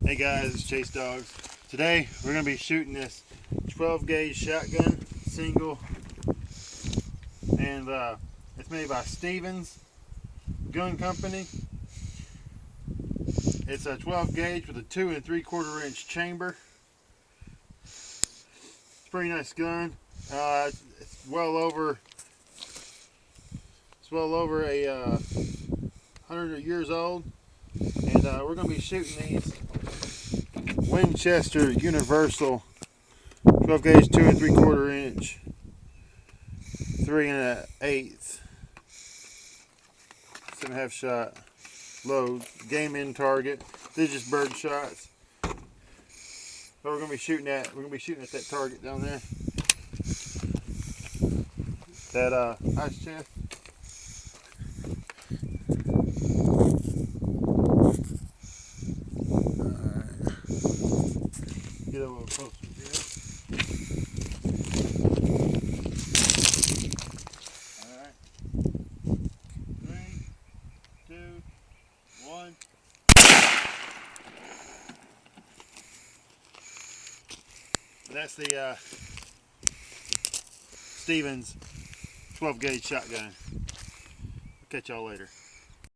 Hey guys, it's Chase Dogs. Today we're going to be shooting this 12 gauge shotgun, single, and it's made by Stevens Gun Company. It's a 12 gauge with a 2 3/4 inch chamber. It's a pretty nice gun. It's well over a 100 years old, and we're going to be shooting these Winchester Universal 12 gauge 2 3/4 inch 3 1/8 7.5 shot load game in target. These are just bird shots, but we're gonna be shooting at that target down there, that ice chest. Get a little closer here. Alright. 3, 2, 1. That's the Stevens 12 gauge shotgun. Catch y'all later.